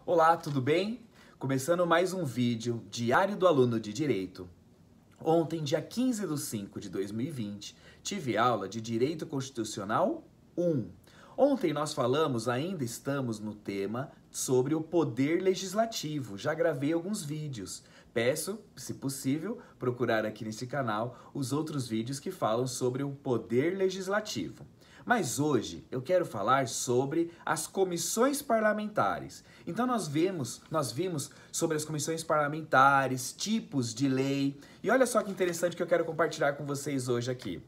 Olá, tudo bem? Começando mais um vídeo, Diário do Aluno de Direito. Ontem, dia 15 de 5 de 2020, tive aula de Direito Constitucional 1. Ontem nós falamos, ainda estamos no tema, sobre o Poder Legislativo. Já gravei alguns vídeos. Peço, se possível, procurar aqui nesse canal os outros vídeos que falam sobre o Poder Legislativo. Mas hoje eu quero falar sobre as comissões parlamentares. Então nós vimos sobre as comissões parlamentares, tipos de lei. E olha só que interessante que eu quero compartilhar com vocês hoje aqui.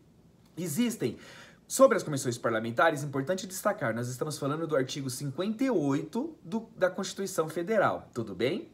Sobre as comissões parlamentares, importante destacar, nós estamos falando do artigo 58 da Constituição Federal, tudo bem?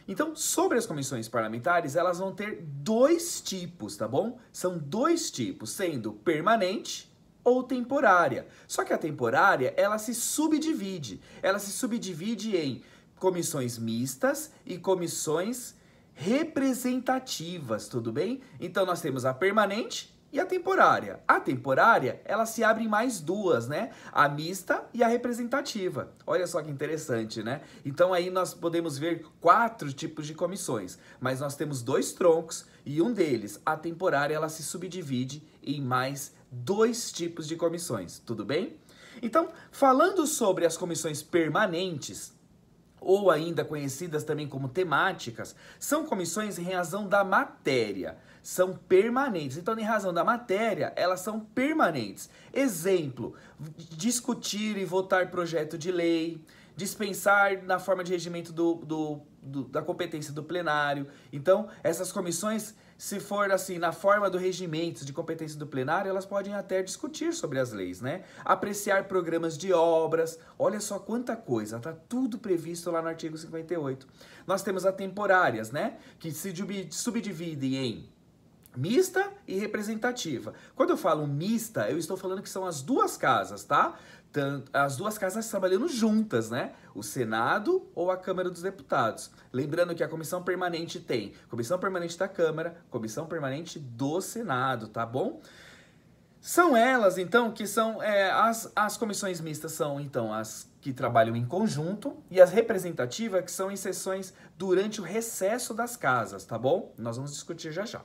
Então, sobre as comissões parlamentares, elas vão ter dois tipos, tá bom? São dois tipos, sendo permanente ou temporária. Só que a temporária, ela se subdivide. Ela se subdivide em comissões mistas e comissões representativas, tudo bem? Então, nós temos a permanente e a temporária. A temporária, ela se abre em mais duas, né? A mista e a representativa. Olha só que interessante, né? Então aí nós podemos ver 4 tipos de comissões, mas nós temos 2 troncos e um deles, a temporária, ela se subdivide em mais 2 tipos de comissões, tudo bem? Então, falando sobre as comissões permanentes, ou ainda conhecidas também como temáticas, são comissões em razão da matéria, são permanentes. Então, em razão da matéria, elas são permanentes. Exemplo, discutir e votar projeto de lei, dispensar na forma de regimento da competência do plenário. Então, essas comissões, se for assim, na forma do regimento de competência do plenário, elas podem até discutir sobre as leis, né? Apreciar programas de obras, olha só quanta coisa, tá tudo previsto lá no artigo 58. Nós temos as temporárias, né? Que se subdividem em mista e representativa. Quando eu falo mista, eu estou falando que são as duas casas, tá? As duas casas trabalhando juntas, né? O Senado ou a Câmara dos Deputados. Lembrando que a comissão permanente tem comissão permanente da Câmara, comissão permanente do Senado, tá bom? São elas, então, que são as comissões mistas são, então, as que trabalham em conjunto e as representativas que são em sessões durante o recesso das casas, tá bom? Nós vamos discutir já já.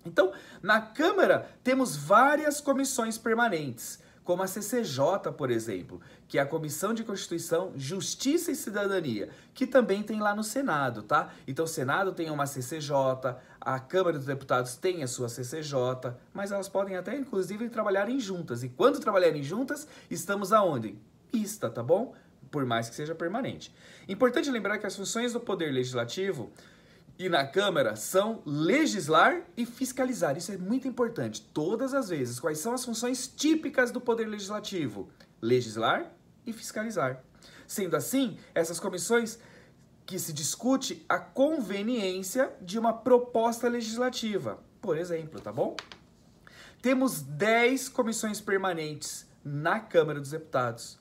Então, na Câmara, temos várias comissões permanentes, como a CCJ, por exemplo, que é a Comissão de Constituição, Justiça e Cidadania, que também tem lá no Senado, tá? Então, o Senado tem uma CCJ, a Câmara dos Deputados tem a sua CCJ, mas elas podem até, inclusive, trabalharem juntas. E quando trabalharem juntas, estamos aonde? Mista, tá bom? Por mais que seja permanente. Importante lembrar que as funções do Poder Legislativo e na Câmara são legislar e fiscalizar. Isso é muito importante. Todas as vezes. Quais são as funções típicas do Poder Legislativo? Legislar e fiscalizar. Sendo assim, essas comissões que se discute a conveniência de uma proposta legislativa. Por exemplo, tá bom? Temos 10 comissões permanentes na Câmara dos Deputados.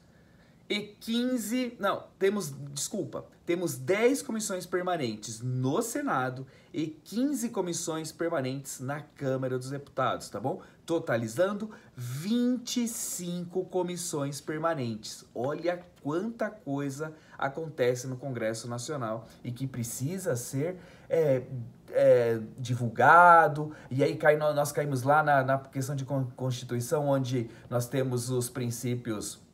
Temos 10 comissões permanentes no Senado e 15 comissões permanentes na Câmara dos Deputados, tá bom? Totalizando 25 comissões permanentes. Olha quanta coisa acontece no Congresso Nacional e que precisa ser divulgado. E aí nós caímos lá na questão de Constituição, onde nós temos os princípios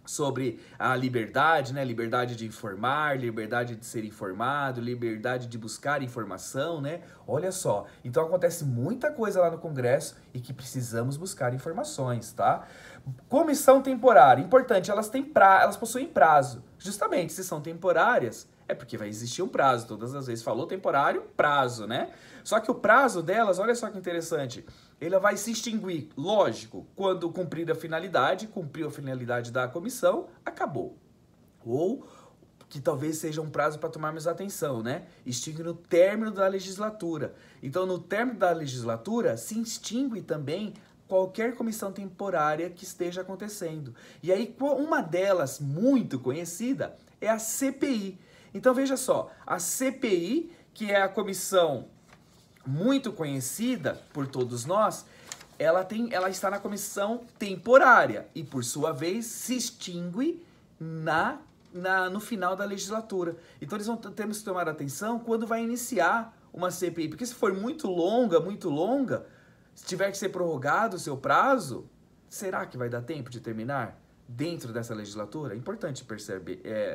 sobre a liberdade, né? Liberdade de informar, liberdade de ser informado, liberdade de buscar informação, né? Olha só, então acontece muita coisa lá no Congresso e que precisamos buscar informações, tá? Comissão temporária, importante, elas possuem prazo. Justamente, se são temporárias, é porque vai existir um prazo. Todas as vezes falou temporário, prazo, né? Só que o prazo delas, olha só que interessante, ele vai se extinguir, lógico, quando cumpriu a finalidade da comissão, acabou. Ou que talvez seja um prazo para tomarmos atenção, né? Extingue no término da legislatura. Então, no término da legislatura, se extingue também qualquer comissão temporária que esteja acontecendo. E aí, uma delas, muito conhecida, é a CPI. Então, veja só, a CPI, que é a comissão muito conhecida por todos nós, ela está na comissão temporária e, por sua vez, se extingue na no final da legislatura. Então eles temos que tomar atenção quando vai iniciar uma CPI, porque se for muito longa, se tiver que ser prorrogado o seu prazo, será que vai dar tempo de terminar dentro dessa legislatura? É importante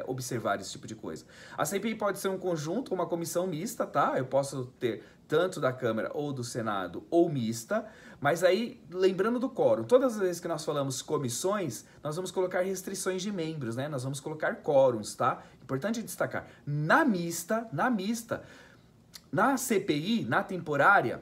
observar esse tipo de coisa. A CPI pode ser um conjunto, uma comissão mista, tá? Eu posso ter tanto da Câmara ou do Senado ou mista, mas aí, lembrando do quórum, todas as vezes que nós falamos comissões, nós vamos colocar restrições de membros, né? Nós vamos colocar quórums, tá? Importante destacar. Na CPI, na temporária,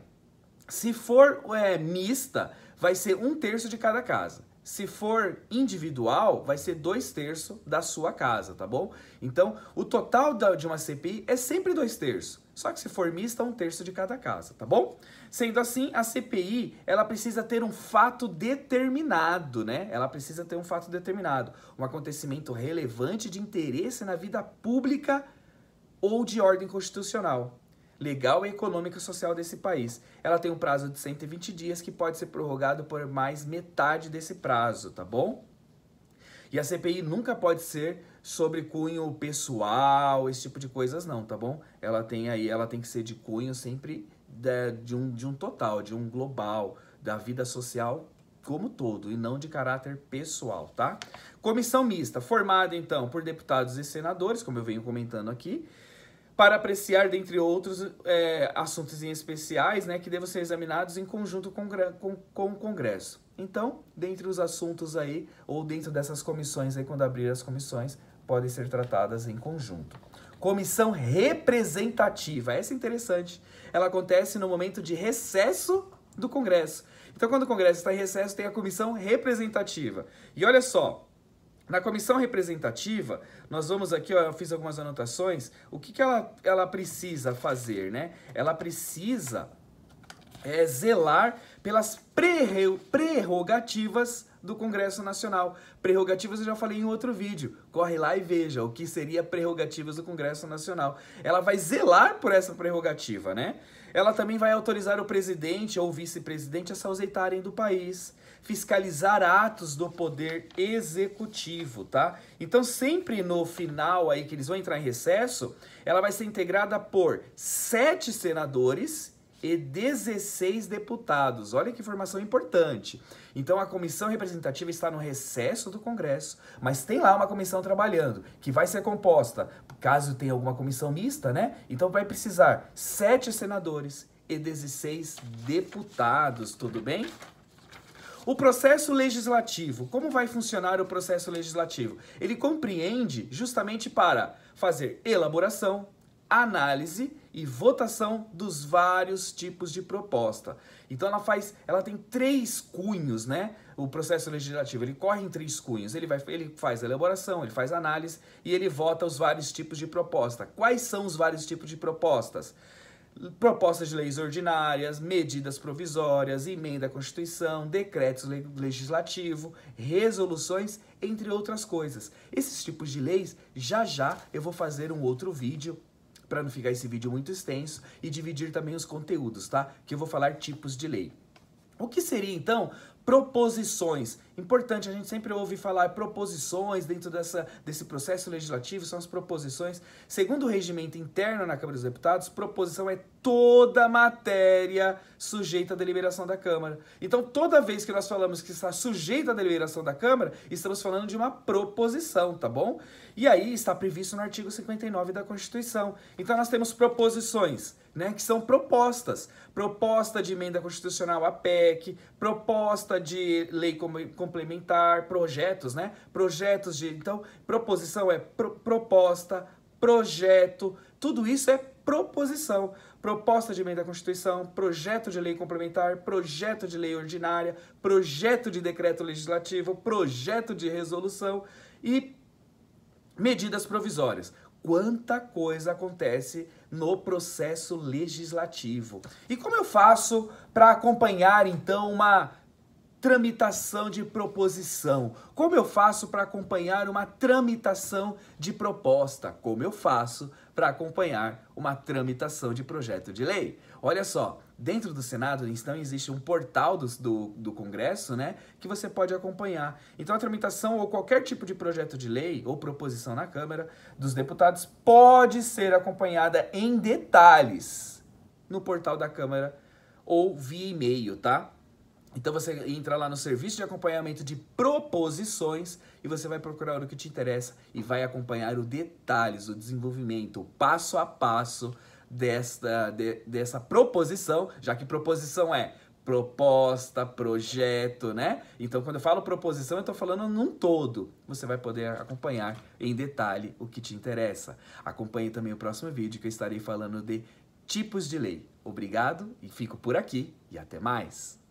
se for mista, vai ser 1/3 de cada casa. Se for individual, vai ser 2/3 da sua casa, tá bom? Então, o total de uma CPI é sempre 2/3. Só que se for mista, 1/3 de cada casa, tá bom? Sendo assim, a CPI, ela precisa ter um fato determinado, né? Ela precisa ter um fato determinado. Um acontecimento relevante de interesse na vida pública ou de ordem constitucional, legal e econômica e social desse país. Ela tem um prazo de 120 dias que pode ser prorrogado por mais metade desse prazo, tá bom? E a CPI nunca pode ser sobre cunho pessoal, esse tipo de coisas não, tá bom? Ela tem que ser de cunho sempre de um total, de um global, da vida social como todo, e não de caráter pessoal, tá? Comissão mista, formada então por deputados e senadores, como eu venho comentando aqui, para apreciar, dentre outros, assuntos em especiais, né, que devam ser examinados em conjunto com o Congresso. Então, dentre os assuntos aí, ou dentro dessas comissões aí, quando abrir as comissões, podem ser tratadas em conjunto. Comissão representativa, essa é interessante. Ela acontece no momento de recesso do Congresso. Então, quando o Congresso está em recesso, tem a comissão representativa. E olha só, na comissão representativa, nós vamos aqui, ó, eu fiz algumas anotações, o que ela precisa fazer, né? Ela precisa zelar pelas prerrogativas do Congresso Nacional. Prerrogativas eu já falei em outro vídeo, corre lá e veja o que seria prerrogativas do Congresso Nacional. Ela vai zelar por essa prerrogativa, né? Ela também vai autorizar o presidente ou vice-presidente a se ausentarem do país, fiscalizar atos do poder executivo, tá? Então, sempre no final aí que eles vão entrar em recesso, ela vai ser integrada por 7 senadores e 16 deputados. Olha que informação importante. Então, a comissão representativa está no recesso do Congresso, mas tem lá uma comissão trabalhando, que vai ser composta, caso tenha alguma comissão mista, né? Então, vai precisar 7 senadores e 16 deputados, tudo bem? O processo legislativo, como vai funcionar o processo legislativo? Ele compreende justamente para fazer elaboração, análise e votação dos vários tipos de proposta. Então ela tem 3 cunhos, né? O processo legislativo, ele corre em 3 cunhos. Ele faz a elaboração, ele faz a análise e ele vota os vários tipos de proposta. Quais são os vários tipos de propostas? Propostas de leis ordinárias, medidas provisórias, emenda à Constituição, decretos legislativos, resoluções, entre outras coisas. Esses tipos de leis, já eu vou fazer um outro vídeo, para não ficar esse vídeo muito extenso, e dividir também os conteúdos, tá? Que eu vou falar tipos de lei. O que seria, então, proposições? Importante, a gente sempre ouve falar proposições dentro desse processo legislativo, são as proposições. Segundo o regimento interno na Câmara dos Deputados, proposição é toda matéria sujeita à deliberação da Câmara. Então, toda vez que nós falamos que está sujeita à deliberação da Câmara, estamos falando de uma proposição, tá bom? E aí está previsto no artigo 59 da Constituição. Então, nós temos proposições, né, que são propostas. Proposta de emenda constitucional à PEC, proposta de lei complementar, projetos, né? Projetos de... Então, proposição é proposta, projeto, tudo isso é proposição. Proposta de emenda à Constituição, projeto de lei complementar, projeto de lei ordinária, projeto de decreto legislativo, projeto de resolução e medidas provisórias. Quanta coisa acontece no processo legislativo. E como eu faço para acompanhar, então, uma tramitação de proposição. Como eu faço para acompanhar uma tramitação de proposta? Como eu faço para acompanhar uma tramitação de projeto de lei? Olha só, dentro do Senado, então, existe um portal do Congresso, né, que você pode acompanhar. Então, a tramitação ou qualquer tipo de projeto de lei ou proposição na Câmara dos Deputados pode ser acompanhada em detalhes no portal da Câmara ou via e-mail, tá? Então você entra lá no serviço de acompanhamento de proposições e você vai procurar o que te interessa e vai acompanhar os detalhes, o desenvolvimento, o passo a passo dessa proposição, já que proposição é proposta, projeto, né? Então quando eu falo proposição, eu estou falando num todo. Você vai poder acompanhar em detalhe o que te interessa. Acompanhe também o próximo vídeo que eu estarei falando de tipos de lei. Obrigado e fico por aqui e até mais!